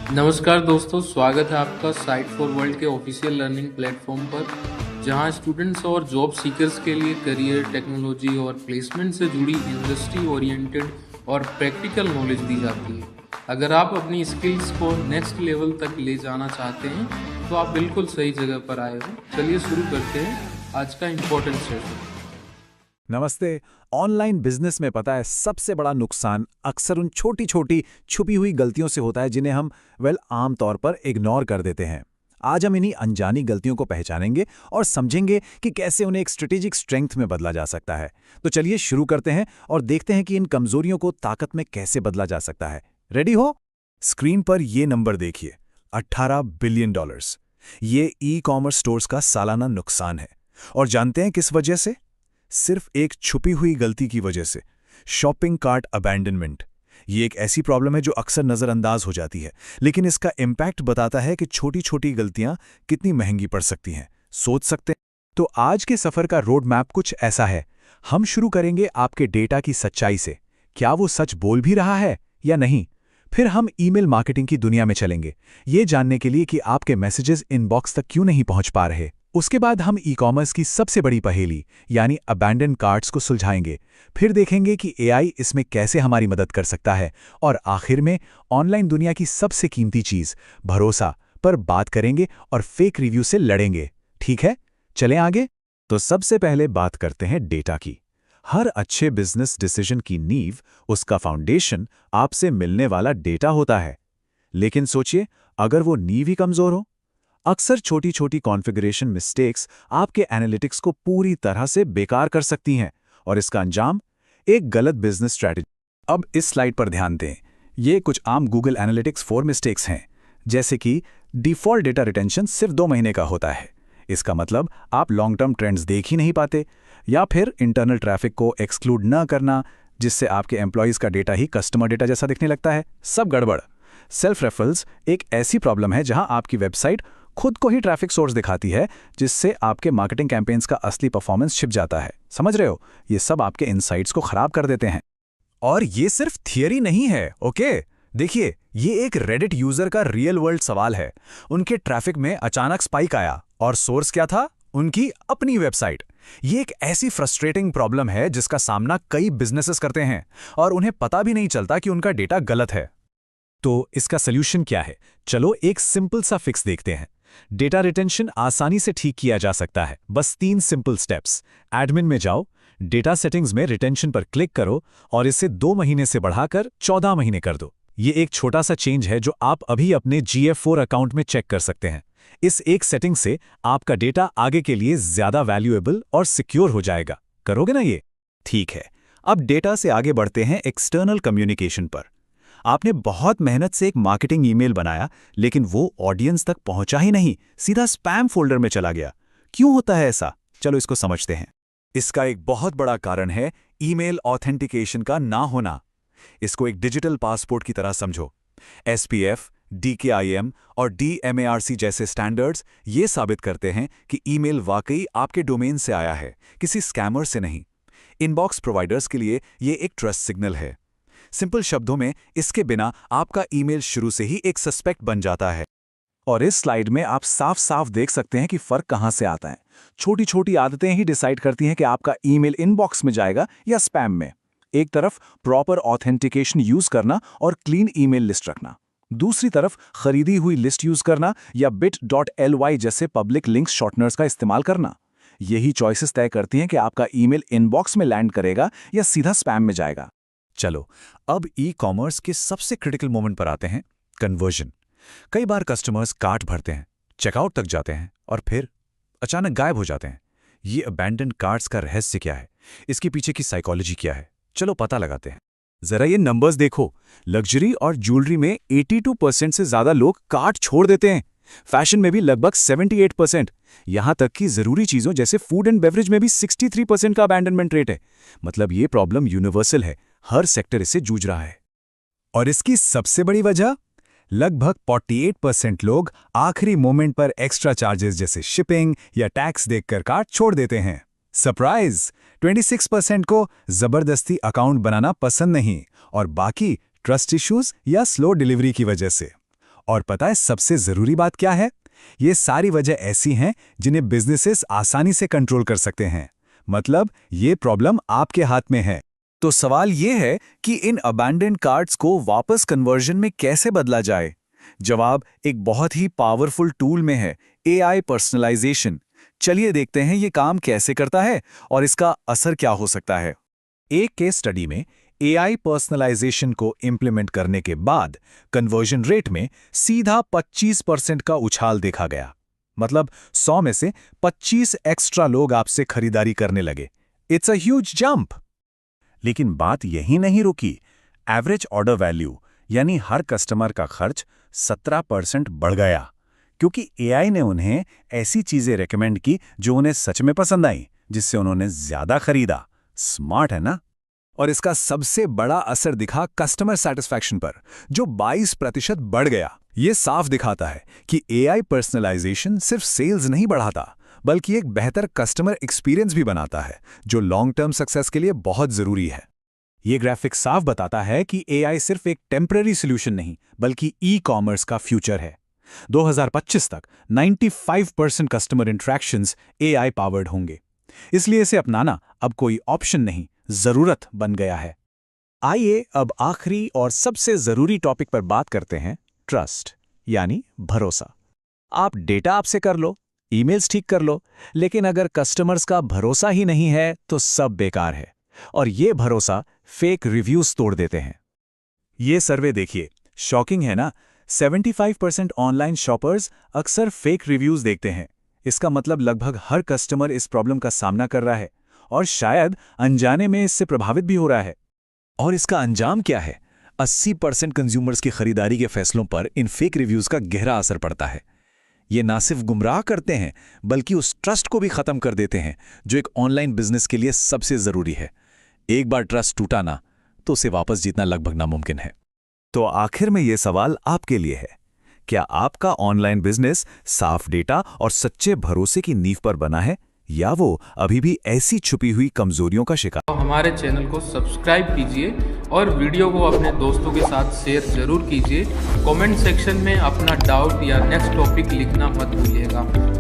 नमस्कार दोस्तों, स्वागत है आपका साइट फॉर वर्ल्ड के ऑफिशियल लर्निंग प्लेटफॉर्म पर, जहां स्टूडेंट्स और जॉब सीकर्स के लिए करियर, टेक्नोलॉजी और प्लेसमेंट से जुड़ी इंडस्ट्री ओरिएंटेड और प्रैक्टिकल नॉलेज दी जाती है। अगर आप अपनी स्किल्स को नेक्स्ट लेवल तक ले जाना चाहते हैं, तो आप बिल्कुल सही जगह पर आए हो। चलिए शुरू करते हैं आज का इम्पोर्टेंट सेशन। नमस्ते। ऑनलाइन बिजनेस में पता है सबसे बड़ा नुकसान अक्सर उन छोटी छोटी छुपी हुई गलतियों से होता है जिन्हें हम आम तौर पर इग्नोर कर देते हैं। आज हम इन्हीं अनजानी गलतियों को पहचानेंगे और समझेंगे कि कैसे उन्हें एक स्ट्रेटेजिक स्ट्रेंथ में बदला जा सकता है। तो चलिए शुरू करते हैं और देखते हैं कि इन कमजोरियों को ताकत में कैसे बदला जा सकता है। रेडी हो? स्क्रीन पर ये नंबर देखिए, $18 बिलियन। ये ई कॉमर्स स्टोर्स का सालाना नुकसान है। और जानते हैं किस वजह से? सिर्फ एक छुपी हुई गलती की वजह से, शॉपिंग कार्ट अबैंडनमेंट। ये एक ऐसी प्रॉब्लम है जो अक्सर नज़रअंदाज हो जाती है, लेकिन इसका इम्पैक्ट बताता है कि छोटी छोटी गलतियां कितनी महंगी पड़ सकती हैं। सोच सकते हैं? तो आज के सफ़र का रोड मैप कुछ ऐसा है। हम शुरू करेंगे आपके डेटा की सच्चाई से। क्या वो सच बोल भी रहा है या नहीं? फिर हम ईमेल मार्केटिंग की दुनिया में चलेंगे, ये जानने के लिए कि आपके मैसेजेस इनबॉक्स तक क्यों नहीं पहुंच पा रहे। उसके बाद हम ई कॉमर्स की सबसे बड़ी पहेली यानी अबैंडन कार्ट्स को सुलझाएंगे। फिर देखेंगे कि एआई इसमें कैसे हमारी मदद कर सकता है। और आखिर में ऑनलाइन दुनिया की सबसे कीमती चीज भरोसा पर बात करेंगे और फेक रिव्यू से लड़ेंगे। ठीक है, चलें आगे। तो सबसे पहले बात करते हैं डेटा की। हर अच्छे बिजनेस डिसीजन की नींव, उसका फाउंडेशन आपसे मिलने वाला डेटा होता है। लेकिन सोचिए, अगर वो नींव ही कमजोर हो। अक्सर छोटी छोटी कॉन्फ़िगरेशन मिस्टेक्स आपके एनालिटिक्स को पूरी तरह से बेकार कर सकती हैं, और इसका अंजाम एक गलत बिजनेस स्ट्रैटेजी। अब इस स्लाइड पर ध्यान दें। ये कुछ आम गूगल एनालिटिक्स 4 मिस्टेक्स हैं, जैसे कि डिफ़ॉल्ट डेटा रिटेंशन सिर्फ 2 महीने का होता है। इसका मतलब आप लॉन्ग टर्म ट्रेंड्स देख ही नहीं पाते। या फिर इंटरनल ट्रैफिक को एक्सक्लूड न करना, जिससे आपके एम्प्लॉयज़ का डेटा ही कस्टमर डेटा जैसा दिखने लगता है। सब गड़बड़। सेल्फ रेफरल्स एक ऐसी प्रॉब्लम है जहां आपकी वेबसाइट खुद को ही ट्रैफिक सोर्स दिखाती है, जिससे आपके मार्केटिंग कैंपेन्स का असली परफॉर्मेंस छिप जाता है। समझ रहे हो? ये सब आपके इनसाइट्स को खराब कर देते हैं। और ये सिर्फ थियरी नहीं है, ओके? देखिए, ये एक रेडिट यूजर का रियल वर्ल्ड सवाल है। उनके ट्रैफिक में अचानक स्पाइक आया और सोर्स क्या था? उनकी अपनी वेबसाइट। ये एक ऐसी फ्रस्ट्रेटिंग प्रॉब्लम है जिसका सामना कई बिजनेसेस करते हैं और उन्हें पता भी नहीं चलता कि उनका डेटा गलत है। तो इसका सल्यूशन क्या है? चलो एक सिंपल सा फिक्स देखते हैं। डेटा रिटेंशन आसानी से ठीक किया जा सकता है, बस 3 सिंपल स्टेप्स। एडमिन में जाओ, डेटा सेटिंग्स में रिटेंशन पर क्लिक करो और इसे 2 महीने से बढ़ाकर 14 महीने कर दो। ये एक छोटा सा चेंज है जो आप अभी अपने GF4 अकाउंट में चेक कर सकते हैं। इस एक सेटिंग से आपका डेटा आगे के लिए ज्यादा वैल्यूएबल और सिक्योर हो जाएगा। करोगे ना ये? ठीक है, अब डेटा से आगे बढ़ते हैं एक्सटर्नल कम्युनिकेशन पर। आपने बहुत मेहनत से एक मार्केटिंग ईमेल बनाया, लेकिन वो ऑडियंस तक पहुंचा ही नहीं, सीधा स्पैम फोल्डर में चला गया। क्यों होता है ऐसा? चलो इसको समझते हैं। इसका एक बहुत बड़ा कारण है ईमेल ऑथेंटिकेशन का ना होना। इसको एक डिजिटल पासपोर्ट की तरह समझो। SPF, DKIM और DMARC जैसे स्टैंडर्ड्स ये साबित करते हैं कि ईमेल वाकई आपके डोमेन से आया है, किसी स्कैमर से नहीं। इनबॉक्स प्रोवाइडर्स के लिए ये एक ट्रस्ट सिग्नल है। सिंपल शब्दों में, इसके बिना आपका ईमेल शुरू से ही एक सस्पेक्ट बन जाता है। और इस स्लाइड में आप साफ साफ देख सकते हैं कि फर्क कहां से आता है। छोटी छोटी आदतें ही डिसाइड करती हैं कि आपका ईमेल इनबॉक्स में जाएगा या स्पैम में। एक तरफ प्रॉपर ऑथेंटिकेशन यूज करना और क्लीन ईमेल लिस्ट रखना, दूसरी तरफ खरीदी हुई लिस्ट यूज करना या bit.ly जैसे पब्लिक लिंक्स शॉर्टनर्स का इस्तेमाल करना। यही चॉइसेस तय करती हैं कि आपका ईमेल इनबॉक्स में लैंड करेगा या सीधा स्पैम में जाएगा। चलो, अब ई कॉमर्स के सबसे क्रिटिकल मोमेंट पर आते हैं, कन्वर्जन। कई बार कस्टमर्स कार्ट भरते हैं, चेकआउट तक जाते हैं और फिर अचानक गायब हो जाते हैं। ये अबैंडन कार्ट्स का रहस्य क्या है? इसके पीछे की साइकोलॉजी क्या है? चलो पता लगाते हैं। जरा ये नंबर्स देखो। लग्जरी और ज्वेलरी में 82% से ज्यादा लोग कार्ट छोड़ देते हैं। फैशन में भी लगभग 78%। यहां तक कि जरूरी चीजों जैसे फूड एंड बेवरेज में भी 63% का अबैंडनमेंट रेट है। मतलब ये प्रॉब्लम यूनिवर्सल है, हर सेक्टर इससे जूझ रहा है। और इसकी सबसे बड़ी वजह, लगभग 48% लोग आखिरी मोमेंट पर एक्स्ट्रा चार्जेस जैसे शिपिंग या टैक्स देखकर कार्ट छोड़ देते हैं। सरप्राइज, 26% को जबरदस्ती अकाउंट बनाना पसंद नहीं, और बाकी ट्रस्ट इश्यूज या स्लो डिलीवरी की वजह से। और पता है सबसे जरूरी बात क्या है? ये सारी वजह ऐसी हैं जिन्हें बिजनेसेस आसानी से कंट्रोल कर सकते हैं। मतलब ये प्रॉब्लम आपके हाथ में है। तो सवाल ये है कि इन अबैंडन्ड कार्ट्स को वापस कन्वर्जन में कैसे बदला जाए? जवाब एक बहुत ही पावरफुल टूल में है, AI पर्सनलाइजेशन। चलिए देखते हैं ये काम कैसे करता है और इसका असर क्या हो सकता है। एक केस स्टडी में AI पर्सनलाइजेशन को इंप्लीमेंट करने के बाद कन्वर्जन रेट में सीधा 25% का उछाल देखा गया। मतलब 100 में से 25 एक्स्ट्रा लोग आपसे खरीदारी करने लगे। It's a huge jump. लेकिन बात यही नहीं रुकी। एवरेज ऑर्डर वैल्यू यानी हर कस्टमर का खर्च 17% बढ़ गया, क्योंकि AI ने उन्हें ऐसी चीजें रेकमेंड की जो उन्हें सच में पसंद आई, जिससे उन्होंने ज्यादा खरीदा। स्मार्ट है ना? और इसका सबसे बड़ा असर दिखा कस्टमर सैटिस्फैक्शन पर, जो 22% बढ़ गया। ये साफ दिखाता है कि AI पर्सनलाइजेशन सिर्फ सेल्स नहीं बढ़ाता, बल्कि एक बेहतर कस्टमर एक्सपीरियंस भी बनाता है, जो लॉन्ग टर्म सक्सेस के लिए बहुत जरूरी है। ये ग्राफिक साफ बताता है कि AI सिर्फ एक टेम्पररी सॉल्यूशन नहीं, बल्कि ई-कॉमर्स का फ्यूचर है। 2025 तक 95% कस्टमर इंटरैक्शंस AI पावर्ड होंगे। इसलिए इसे अपनाना अब कोई ऑप्शन नहीं, जरूरत बन गया है। आइए अब आखिरी और सबसे जरूरी टॉपिक पर बात करते हैं, ट्रस्ट यानी भरोसा। आप डेटा आपसे कर लो, ईमेल्स ठीक कर लो, लेकिन अगर कस्टमर्स का भरोसा ही नहीं है तो सब बेकार है। और ये भरोसा फेक रिव्यूज तोड़ देते हैं। ये सर्वे देखिए, शॉकिंग है ना? 75% ऑनलाइन शॉपर्स अक्सर फेक रिव्यूज देखते हैं। इसका मतलब लगभग हर कस्टमर इस प्रॉब्लम का सामना कर रहा है और शायद अनजाने में इससे प्रभावित भी हो रहा है। और इसका अंजाम क्या है? 80% कंज्यूमर्स की खरीदारी के फैसलों पर इन फेक रिव्यूज का गहरा असर पड़ता है। ये ना सिर्फ गुमराह करते हैं, बल्कि उस ट्रस्ट को भी खत्म कर देते हैं जो एक ऑनलाइन बिजनेस के लिए सबसे जरूरी है। एक बार ट्रस्ट टूटा ना, तो उसे वापस जीतना लगभग नामुमकिन है। तो आखिर में ये सवाल आपके लिए है, क्या आपका ऑनलाइन बिजनेस साफ डेटा और सच्चे भरोसे की नींव पर बना है, या वो अभी भी ऐसी छुपी हुई कमजोरियों का शिकार? हमारे चैनल को सब्सक्राइब कीजिए और वीडियो को अपने दोस्तों के साथ शेयर जरूर कीजिए। कमेंट सेक्शन में अपना डाउट या नेक्स्ट टॉपिक लिखना मत भूलिएगा।